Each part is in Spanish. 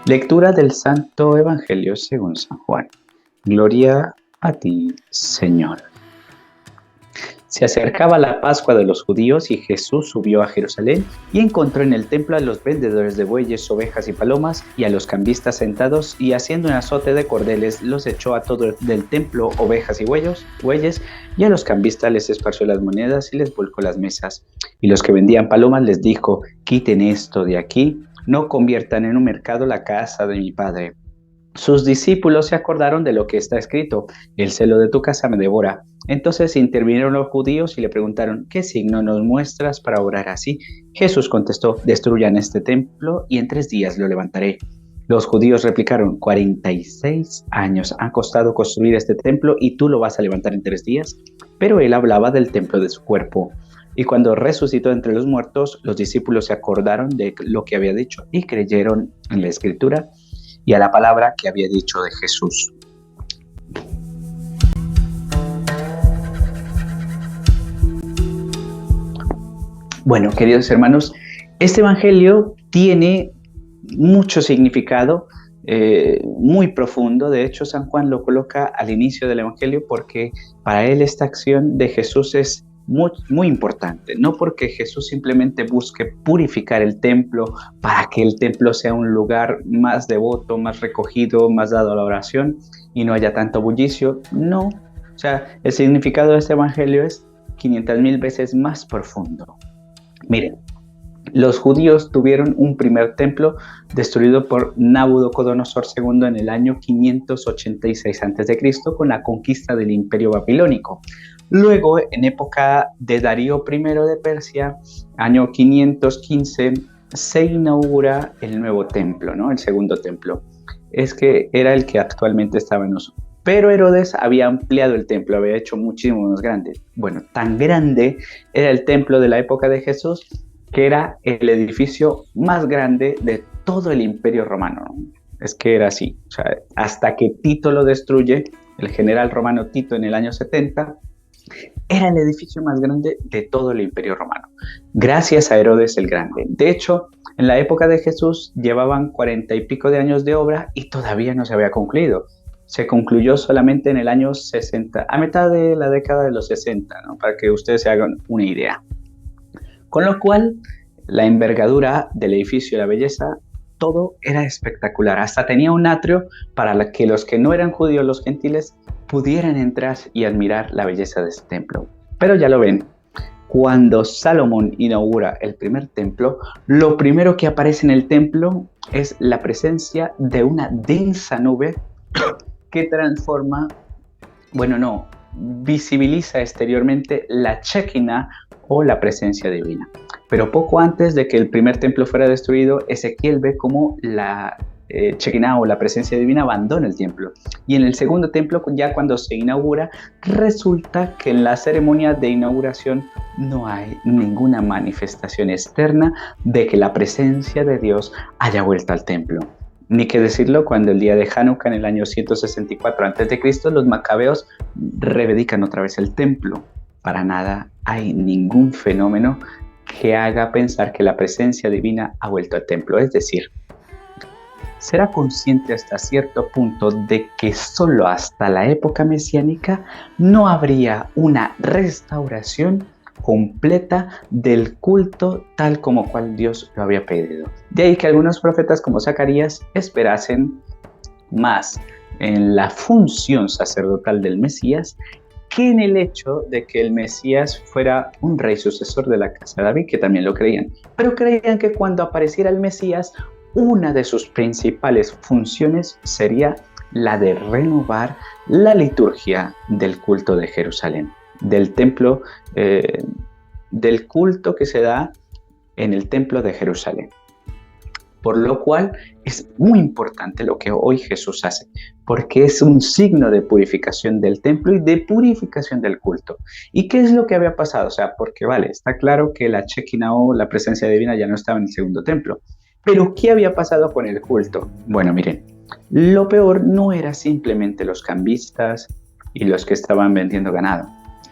Lectura del Santo Evangelio según San Juan. Gloria a ti, Señor. Se acercaba la Pascua de los judíos y Jesús subió a Jerusalén y encontró en el templo a los vendedores de bueyes, ovejas y palomas y a los cambistas sentados, y haciendo un azote de cordeles los echó a todos del templo, ovejas y bueyes, y a los cambistas les esparció las monedas y les volcó las mesas. Y los que vendían palomas les dijo: quiten esto de aquí, no conviertan en un mercado la casa de mi Padre. Sus discípulos se acordaron de lo que está escrito: el celo de tu casa me devora. Entonces intervinieron los judíos y le preguntaron: ¿qué signo nos muestras para obrar así? Jesús contestó: destruyan este templo y en 3 días lo levantaré. Los judíos replicaron: 46 años ha costado construir este templo y tú lo vas a levantar en 3 días. Pero él hablaba del templo de su cuerpo. Y cuando resucitó entre los muertos, los discípulos se acordaron de lo que había dicho y creyeron en la Escritura y a la palabra que había dicho de Jesús. Bueno, queridos hermanos, este evangelio tiene mucho significado, muy profundo. De hecho, San Juan lo coloca al inicio del evangelio porque para él esta acción de Jesús es muy importante, no porque Jesús simplemente busque purificar el templo para que el templo sea un lugar más devoto, más recogido, más dado a la oración y no haya tanto bullicio. No, o sea, el significado de este evangelio es 500,000 veces más profundo. Miren, los judíos tuvieron un primer templo destruido por Nabucodonosor II en el año 586 a.C. con la conquista del Imperio Babilónico. Luego, en época de Darío I de Persia, año 515, se inaugura el nuevo templo, ¿no? El segundo templo. Es que era el que actualmente estaba en uso. Pero Herodes había ampliado el templo, había hecho muchísimo más grande. Bueno, tan grande era el templo de la época de Jesús que era el edificio más grande de todo el Imperio Romano, ¿no? Es que era así. O sea, hasta que Tito lo destruye, el general romano Tito en el año 70, era el edificio más grande de todo el Imperio Romano, gracias a Herodes el Grande. De hecho, en la época de Jesús llevaban 40 y pico de años de obra y todavía no se había concluido. Se concluyó solamente en el año 60, a mitad de la década de los 60, ¿no? Para que ustedes se hagan una idea. Con lo cual, la envergadura del edificio y la belleza, todo era espectacular. Hasta tenía un atrio para que los que no eran judíos, los gentiles, pudieran entrar y admirar la belleza de este templo. Pero ya lo ven, cuando Salomón inaugura el primer templo, lo primero que aparece en el templo es la presencia de una densa nube que visibiliza exteriormente la Shekinah o la presencia divina. Pero poco antes de que el primer templo fuera destruido, Ezequiel ve cómo la Shekinah o la presencia divina abandona el templo. Y en el segundo templo, ya cuando se inaugura, resulta que en la ceremonia de inauguración no hay ninguna manifestación externa de que la presencia de Dios haya vuelto al templo. Ni que decirlo cuando el día de Hanukkah, en el año 164 a.C., los macabeos rededican otra vez el templo. Para nada hay ningún fenómeno que haga pensar que la presencia divina ha vuelto al templo. Es decir, será consciente hasta cierto punto de que solo hasta la época mesiánica no habría una restauración completa del culto tal como cual Dios lo había pedido. De ahí que algunos profetas como Zacarías esperasen más en la función sacerdotal del Mesías que en el hecho de que el Mesías fuera un rey sucesor de la casa de David, que también lo creían. Pero creían que cuando apareciera el Mesías, una de sus principales funciones sería la de renovar la liturgia del culto de Jerusalén, del templo, del culto que se da en el templo de Jerusalén. Por lo cual es muy importante lo que hoy Jesús hace, porque es un signo de purificación del templo y de purificación del culto. ¿Y qué es lo que había pasado? O sea, porque vale, está claro que la Shekinah o la presencia divina ya no estaba en el segundo templo. Pero ¿qué había pasado con el culto? Bueno, miren, lo peor no era simplemente los cambistas y los que estaban vendiendo ganado.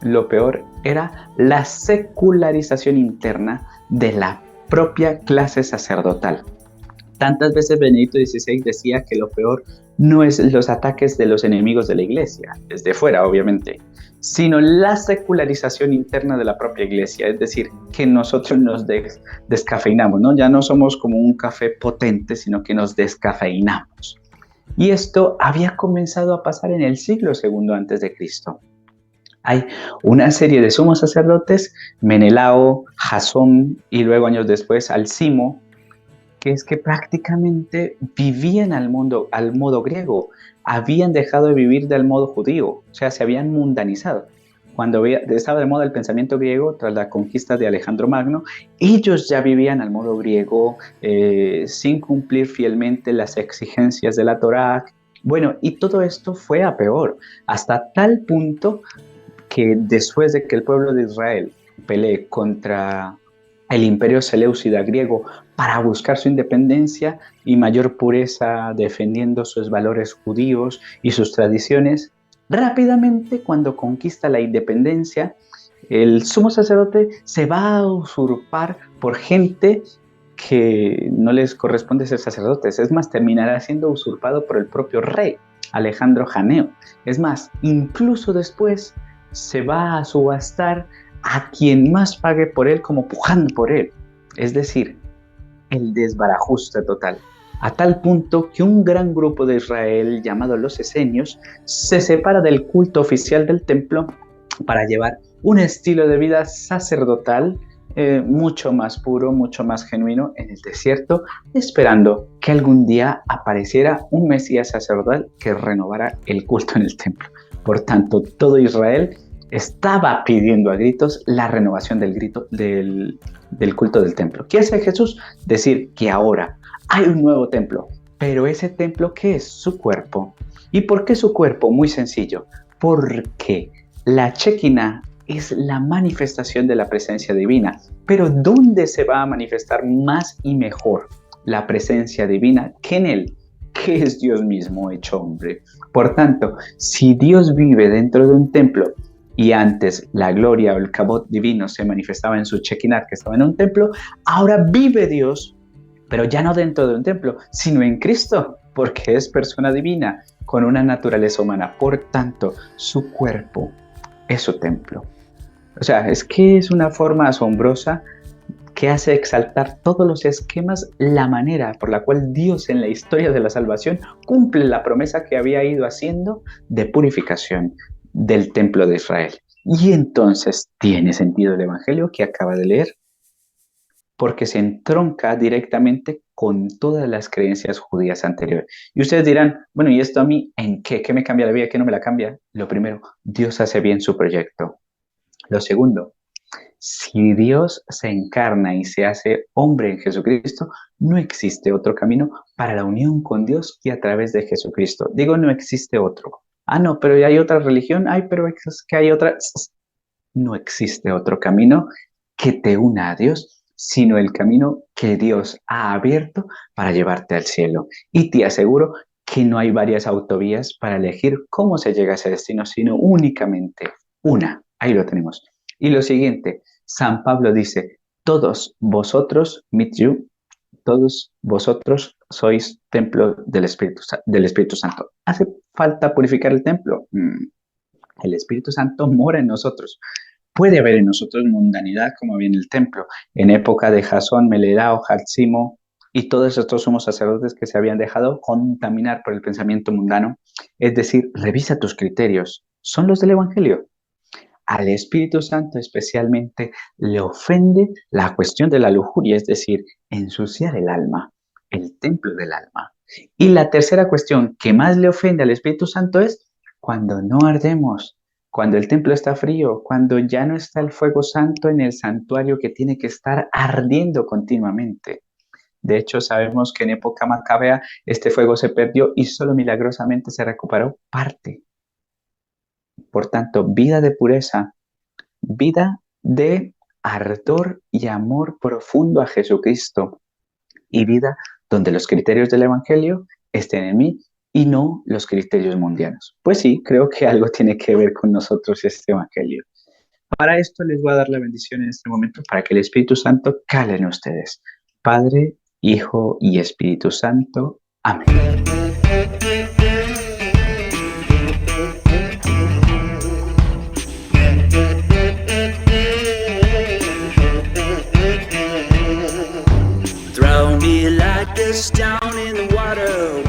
Lo peor era la secularización interna de la propia clase sacerdotal. Tantas veces Benedicto XVI decía que lo peor no es los ataques de los enemigos de la iglesia, desde fuera obviamente, sino la secularización interna de la propia iglesia, es decir, que nosotros nos descafeinamos, ¿no? Ya no somos como un café potente, sino que nos descafeinamos. Y esto había comenzado a pasar en el siglo II antes de Cristo. Hay una serie de sumos sacerdotes, Menelao, Jasón y luego años después Alcimo, que es que prácticamente vivían al modo griego, habían dejado de vivir del modo judío, o sea, se habían mundanizado. Cuando estaba de moda el pensamiento griego tras la conquista de Alejandro Magno, ellos ya vivían al modo griego, sin cumplir fielmente las exigencias de la Torá. Bueno, y todo esto fue a peor, hasta tal punto que después de que el pueblo de Israel pelee contra el imperio seleucida griego para buscar su independencia y mayor pureza defendiendo sus valores judíos y sus tradiciones, rápidamente cuando conquista la independencia, el sumo sacerdote se va a usurpar por gente que no les corresponde ser sacerdotes. Es más, terminará siendo usurpado por el propio rey, Alejandro Janeo. Es más, incluso después se va a subastar a quien más pague por él como pujando por él. Es decir, el desbarajuste total. A tal punto que un gran grupo de Israel, llamado los esenios, se separa del culto oficial del templo para llevar un estilo de vida sacerdotal mucho más puro, mucho más genuino en el desierto, esperando que algún día apareciera un Mesías sacerdotal que renovara el culto en el templo. Por tanto, todo Israel estaba pidiendo a gritos la renovación del culto del templo. ¿Qué hace Jesús? Decir que ahora hay un nuevo templo, pero ese templo, ¿qué es? Su cuerpo. ¿Y por qué su cuerpo? Muy sencillo, porque la Shekinah es la manifestación de la presencia divina. Pero ¿dónde se va a manifestar más y mejor la presencia divina que en él, que es Dios mismo hecho hombre? Por tanto, si Dios vive dentro de un templo y antes la gloria o el kabod divino se manifestaba en su Shekinah, que estaba en un templo, ahora vive Dios, pero ya no dentro de un templo, sino en Cristo, porque es persona divina con una naturaleza humana. Por tanto, su cuerpo es su templo. O sea, es que es una forma asombrosa que hace exaltar todos los esquemas, la manera por la cual Dios en la historia de la salvación cumple la promesa que había ido haciendo de purificación del templo de Israel. Y entonces tiene sentido el Evangelio que acaba de leer, porque se entronca directamente con todas las creencias judías anteriores. Y ustedes dirán, bueno, ¿y esto a mí en qué? ¿Qué me cambia la vida? ¿Qué no me la cambia? Lo primero, Dios hace bien su proyecto. Lo segundo, si Dios se encarna y se hace hombre en Jesucristo, no existe otro camino para la unión con Dios que a través de Jesucristo. Digo, no existe otro. Ah, no, pero hay otra religión. Ay, pero es que hay otra. No existe otro camino que te una a Dios, sino el camino que Dios ha abierto para llevarte al cielo. Y te aseguro que no hay varias autovías para elegir cómo se llega a ese destino, sino únicamente una. Ahí lo tenemos. Y lo siguiente, San Pablo dice, todos vosotros, meet you, todos vosotros sois templo del Espíritu Santo. ¿Hace falta purificar el templo? El Espíritu Santo mora en nosotros. Puede haber en nosotros mundanidad como había en el templo, en época de Jasón, Meledao, Jalcimo y todos estos sumos sacerdotes que se habían dejado contaminar por el pensamiento mundano. Es decir, revisa tus criterios. ¿Son los del Evangelio? Al Espíritu Santo especialmente le ofende la cuestión de la lujuria, es decir, ensuciar el alma, el templo del alma. Y la tercera cuestión que más le ofende al Espíritu Santo es cuando no ardemos, cuando el templo está frío, cuando ya no está el fuego santo en el santuario que tiene que estar ardiendo continuamente. De hecho, sabemos que en época macabea este fuego se perdió y solo milagrosamente se recuperó parte. Por tanto, vida de pureza, vida de ardor y amor profundo a Jesucristo y vida donde los criterios del Evangelio estén en mí y no los criterios mundianos. Pues sí, creo que algo tiene que ver con nosotros este Evangelio. Para esto les voy a dar la bendición en este momento para que el Espíritu Santo cale en ustedes. Padre, Hijo y Espíritu Santo. Amén. Throw me like a stone in the water.